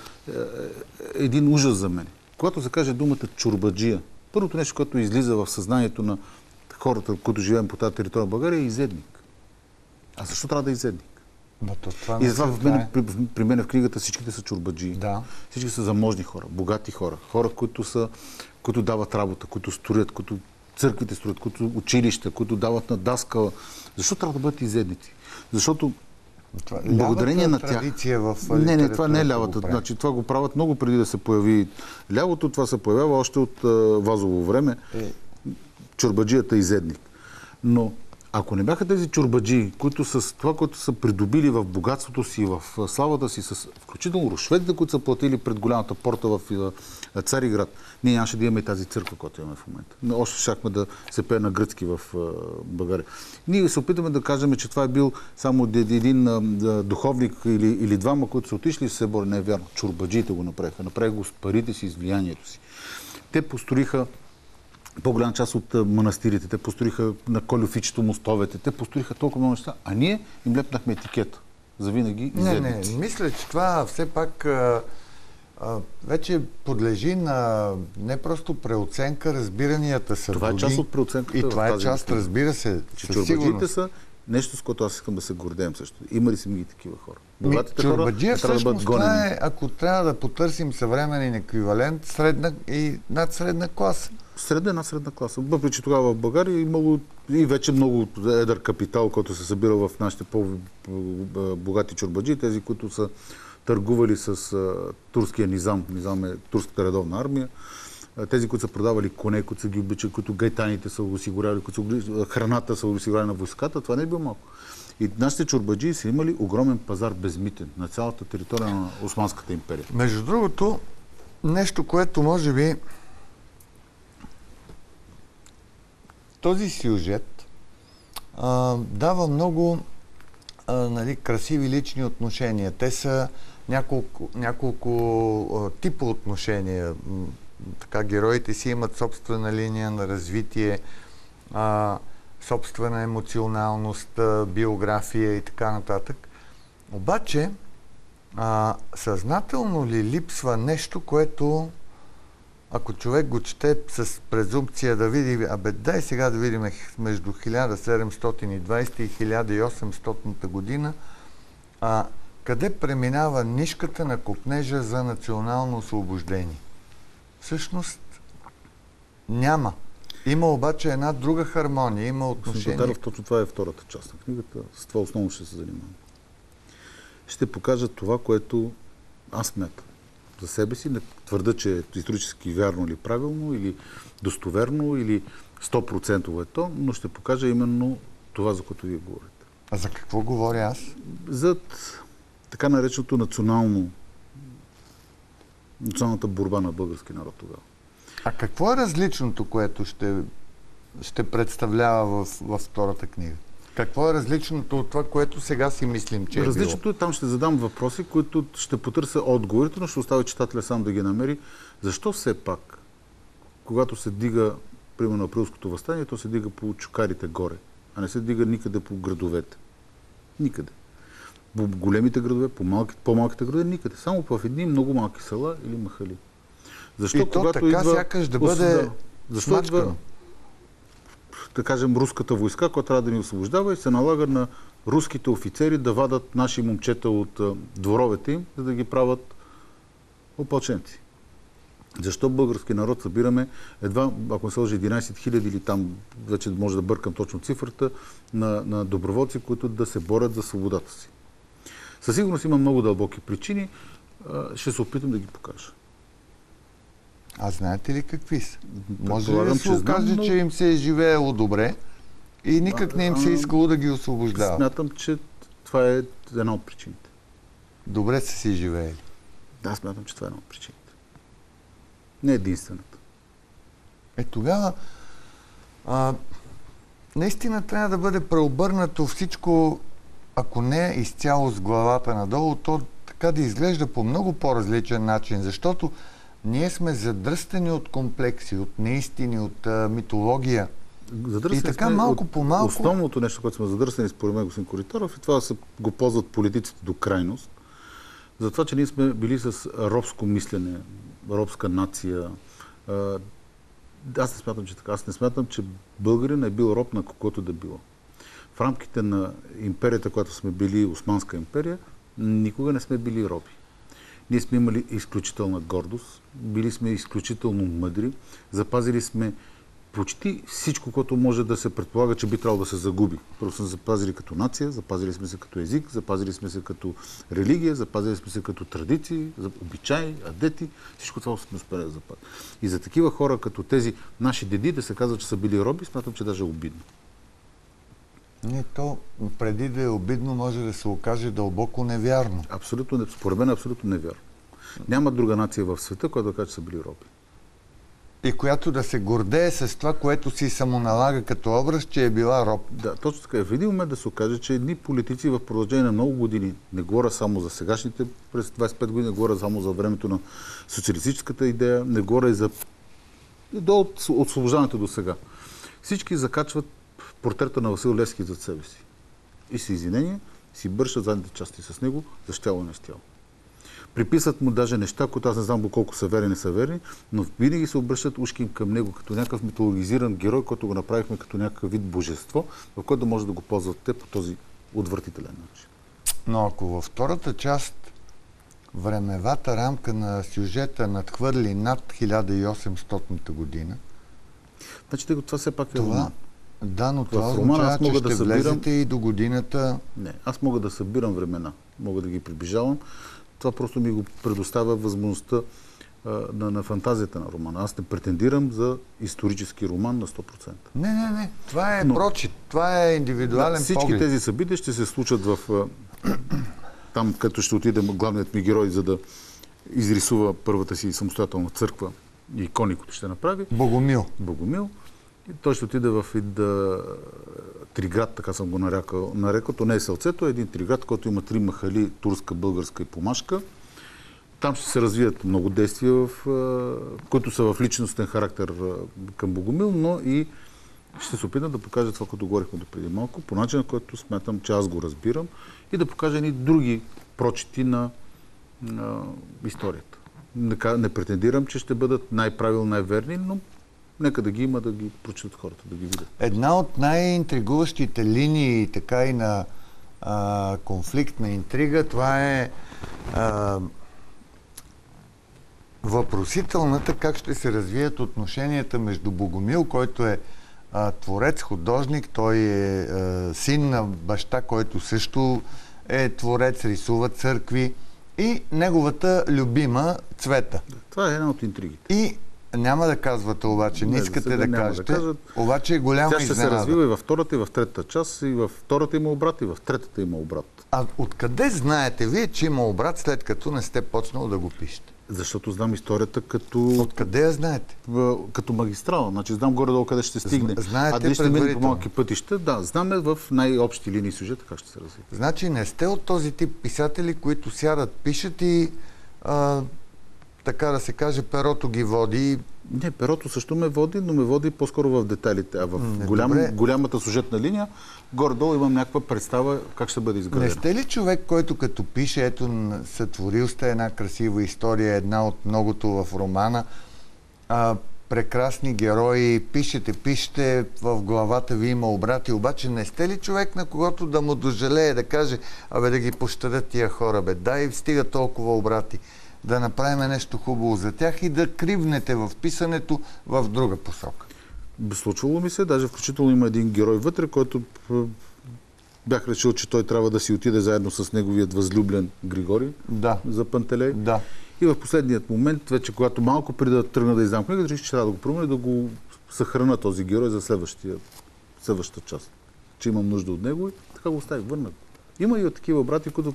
един ужас за мен. Когато се каже думата чорбаджия, първото нещо, което излиза в съзнанието на хората, които живеем по тази територия в България, е изедник. А защо трябва да е изедник? И затова при мен в книгата всичките са чорбаджии. Да. Всички са заможни хора, богати хора, хора, които дават работа, които строят, които църквите строят, които училища, които дават на даскала. Защо трябва да бъдат изедници? Защото благодарение на тях... Не, това не е лявата. Значи, това го правят много преди да се появи лявото. Това се появява още от Вазово време. Чорбаджията изедник. Но ако не бяха тези чорбаджии, които с това, което са придобили в богатството си, в славата си, с включително рушветите, които са платили пред голямата порта в Цариград, ние нямаше да имаме тази църква, която имаме в момента. Още щяхме да се пее на гръцки в България. Ние се опитаме да кажем, че това е бил само един духовник или двама, които са отишли и се бори. Не е вярно. Чорбаджиите го направиха. Направиха го с парите си, с влиянието си. Те построиха по-голяма част от манастирите, те построиха на Колюфичето мостовете, те построиха толкова много неща, а ние им лепнахме етикета. Завинаги изедници. Не, мисля, че това все пак вече подлежи на не просто преоценка, разбиранията са това други. Това е част от преоценката. И това е част, разбира се, че чорбаджиите са нещо, с което аз искам да се гордеем също. Има ли си ги такива хора? Богатите хора трябва да бъдат гонени. Ако трябва да потърсим съвременен еквивалент, средна и над средна класа. Средна класа. Въпреки че тогава в България имало и вече много едър капитал, който се събира в нашите по-богати чорбаджи, тези, които са търгували с турския низам. Низам е турската редовна армия. Тези, които са продавали коне, които са ги обичали, които гайтаните са осигурявали, храната са осигурявали на войската, това не е било малко. И нашите чорбаджии са имали огромен пазар безмитен на цялата територия на Османската империя. Между другото, нещо, което може би този сюжет дава много красиви лични отношения. Те са няколко типа отношения. така, героите си имат собствена линия на развитие, собствена емоционалност, биография и така нататък. Обаче, съзнателно ли липсва нещо, което, ако човек го чете с презумпция да види, дай сега да видим между 1720 и 1800 година, къде преминава нишката на копнежа за национално освобождение? Всъщност няма. Има обаче една друга хармония, има отношение. Точно това е втората част на книгата. С това основно ще се занимавам. Ще покажа това, което аз смятам за себе си. Не твърда, че е исторически вярно или правилно, или достоверно, или 100% е то, но ще покажа именно това, за което вие говорите. А за какво говоря аз? За така нареченото националната борба на български народ тогава. А какво е различното, което ще представлява във втората книга? Какво е различното от това, което сега си мислим, че е различното е, там ще задам въпроси, които ще потърся отговорите, но ще оставя читателя сам да ги намери. Защо все пак, когато се дига, примерно, априлското въстание, то се дига по чукарите горе, а не се дига никъде по градовете? Никъде. По големите градове, по-малките градове, никъде. Само в едни много малки села или махали. Защо, и то така сякаш да бъде смачкано. Да кажем, руската войска, която трябва да ни освобождава и се налага на руските офицери да вадат наши момчета от дворовете им, за да ги правят опълченци. Защо български народ събираме едва, ако не се лъжа, 11 000 или там, вече може да бъркам точно цифрата, на доброволци, които да се борят за свободата си. Със сигурност има много дълбоки причини. Ще се опитам да ги покажа. А знаете ли какви са? Може ли да се окаже, че им се е живеело добре и никак не им се е искало да ги освобождава? Смятам, че това е една от причините. Добре са си живеели? Да, смятам, че това е една от причините. Не е единствената. Тогава наистина трябва да бъде преобърнато всичко, ако не изцяло с главата надолу, то така да изглежда по много по-различен начин, защото ние сме задръстени от комплекси, от неистини, от митология. И така малко по малко... Основното нещо, което сме задръстени, според мен, господин Коритаров, и това го ползват политиците до крайност, за това, че ние сме били с робско мислене, робска нация. Аз не смятам, че така. Аз не смятам, че българин е бил роб на каквото да било. В рамките на империята, която сме били, Османска империя, никога не сме били роби. Ние сме имали изключителна гордост, били сме изключително мъдри, запазили сме почти всичко, което може да се предполага, че би трябвало да се загуби. Просто сме запазили като нация, запазили сме се като език, запазили сме се като религия, запазили сме се като традиции, обичаи, адети. Всичко това сме успели да запазим. И за такива хора, като тези наши деди, да се казва, че са били роби, смятам, че даже е обидно. Не, то преди да е обидно, може да се окаже дълбоко невярно. Абсолютно, според мен е абсолютно невярно. Няма друга нация в света, която да каже, че са били роби. И която да се гордее с това, което си самоналага като образ, че е била роб. Да, точно така. В един момент да се окаже, че едни политици в продължение на много години, не говоря само за сегашните, през 25 години, не говоря само за времето на социалистическата идея, не говоря и за от освобождането до сега. Всички закачват портрета на Васил Левски зад себе си. И с извинение си бършат задните части с него, за щяло и не щяло. Приписват му даже неща, които аз не знам колко са верни, не са верни, но винаги се обръщат ушки към него, като някакъв митологизиран герой, който го направихме като някакъв вид божество, в който да може да го ползват те по този отвратителен начин. Но ако във втората част времевата рамка на сюжета надхвърли над 1800 година, значи това все пак е роман. Да, но това означава, че ще влезете и до годината... Не, аз мога да събирам времена, мога да ги приближавам. Това просто ми го предоставя възможността на фантазията на романа. Аз не претендирам за исторически роман на 100%. Не. Това е прочит. Това е индивидуален всички поглед. Тези събития ще се случат там, като ще отиде главният ми герой, за да изрисува първата си самостоятелна църква и икони, които ще направи. Богомил. И той ще отиде в Триград, така съм го нарекал. То не е селцето, е един Триград, който има 3 махали, турска, българска и помашка. Там ще се развият много действия, които са в личностен характер към Богомил, но и ще се опитам да покажа това, което говорихме до преди малко, по начин, който смятам, че аз го разбирам, и да покажа едни други прочити на историята. Не претендирам, че ще бъдат най-правилни, най-верни, но нека да ги има, да ги прочитат хората, да ги видят. Една от най-интригуващите линии, така и на конфликт, на интрига, това е въпросителната как ще се развият отношенията между Богомил, който е творец, художник, той е син на баща, който също е творец, рисува църкви, и неговата любима Цвета. Това е една от интригите. И няма да казвате обаче, не искате да кажете, обаче е голяма изненада. Тя ще се развива и във втората, и в третата част, и във втората има обрат, и в третата има обрат. А откъде знаете вие, че има обрат, след като не сте почнал да го пишете? Защото знам историята като... Откъде я знаете? Като магистрала. Значи знам горе-долу къде ще стигне. Знаете, а дали ще мине по малки пътища? Да, знаме в най-общи линии сюжета как ще се развива. Значи не сте от този тип писатели, които сядат, пишат и така да се каже, перото ги води. Не, перото също ме води, но ме води по-скоро в детайлите. А в голямата сюжетна линия, горе-долу имам някаква представа как ще бъде изградена. Не сте ли човек, който като пише, ето, сътворил сте една красива история, една от многото в романа, прекрасни герои, пишете, в главата ви има обрати, обаче не сте ли човек, на когото да му дожалее, да каже, да ги пощадят тия хора, дай стига толкова обрати, да направим нещо хубаво за тях и да кривнете в писането в друга посока? Случвало ми се, даже включително има един герой вътре, който бях решил, че той трябва да си отиде заедно с неговият възлюблен Григорий за Пантелей. Да. И в последният момент, вече когато малко преди да тръгна да издам книга, реших, че трябва да го променя и да го съхрана този герой за следващата част. Че имам нужда от него и така го оставих, върнах. Има и от такива брати, които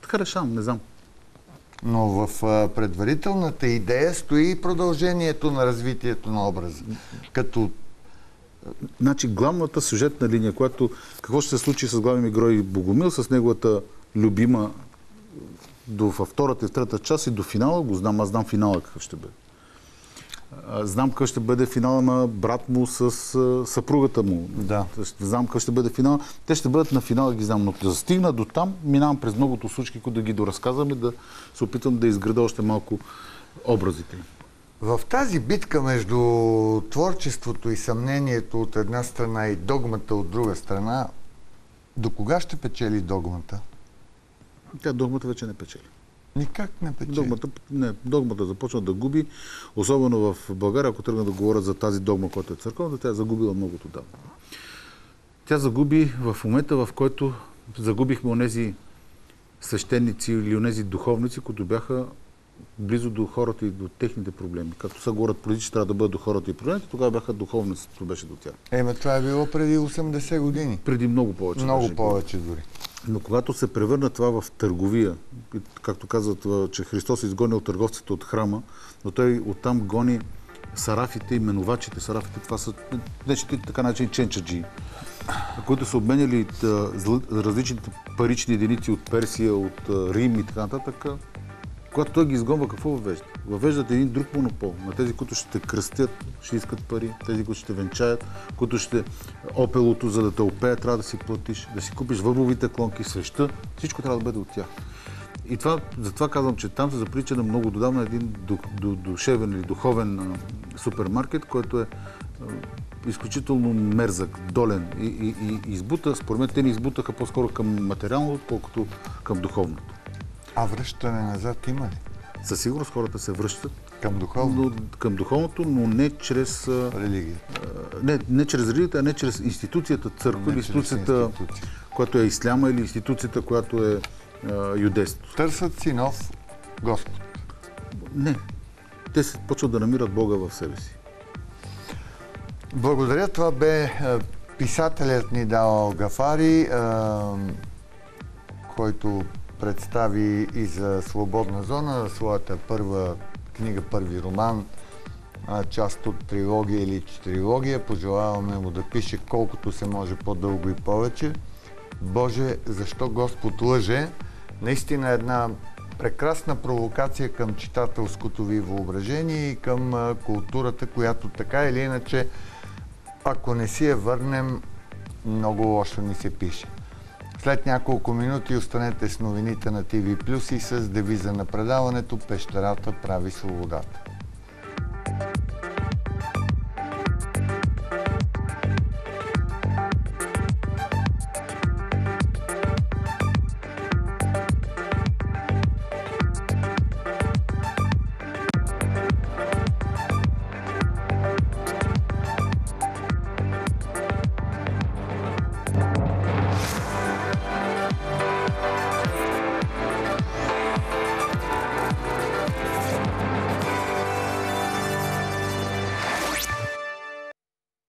така решавам, не знам. Но в предварителната идея стои продължението на развитието на образа. Като... Значи главната сюжетна линия, която какво ще се случи с главния герой Богомил, с неговата любима във втората и в третата част и до финала го знам. Аз знам финала какъв ще бъде. Знам какъв ще бъде финала на брат му с съпругата му. Да. Знам какъв ще бъде финала. Те ще бъдат на финала, ги знам. Но да стигна до там, минавам през многото случки, които да ги доразказвам и да се опитам да изграда още малко образите. В тази битка между творчеството и съмнението от една страна и догмата от друга страна, до кога ще печели догмата? Тя догмата вече не печели. Никак не печели. Догмата започва да губи, особено в България, ако тръгна да говоря за тази догма, която е църковната, тя е загубила многото давно. Тя загуби в момента, в който загубихме онези свещеници или онези духовници, които бяха близо до хората и до техните проблеми. Както са говорят политици, трябва да бъдат до хората и проблемите, тогава бяха духовниците, беше до тях. Това е било преди 80 години. Преди много повече. Много повече дори. Но когато се превърна това в търговия, както казват, че Христос изгонил търговците от храма, но той оттам гони сарафите и менувачите. Сарафите, това са нещите така наречени ченчаджи, които са обменяли различните парични единици от Персия, от Рим и така нататък. Когато той ги изгонва, какво въвежда? Въвеждат един друг монопол на тези, които ще те кръстят, ще искат пари, тези, които ще венчаят, които ще опелото, за да те опеят, трябва да си платиш, да си купиш въбровите клонки, свеща, всичко трябва да бъде от тях. И затова казвам, че там се заприлича на много отдавна един душевен или духовен супермаркет, който е изключително мерзък, долен и избута. Според мен те ни избутаха по-скоро към материалното, отколкото към духовното. А връщане назад има ли? Със сигурност хората се връщат към духовното, но не чрез религията. Не чрез религията, а не чрез институцията църква, или институцията, която е исляма, или институцията, която е юдейството. Търсят си нов Господ. Не. Те се почват да намират Бога в себе си. Благодаря. Това бе писателят Нидал Гафари, който представи и за Свободна зона своята първа книга, първи роман, част от трилогия или четирилогия. Пожелаваме му да пише колкото се може по-дълго и повече. Боже, защо Господ лъже? Наистина една прекрасна провокация към читателското ви въображение и към културата, която така или иначе, ако не си я върнем, много лошо ни се пише. След няколко минути останете с новините на TV Plus и с девиза на предаването "Пещерата прави свободата".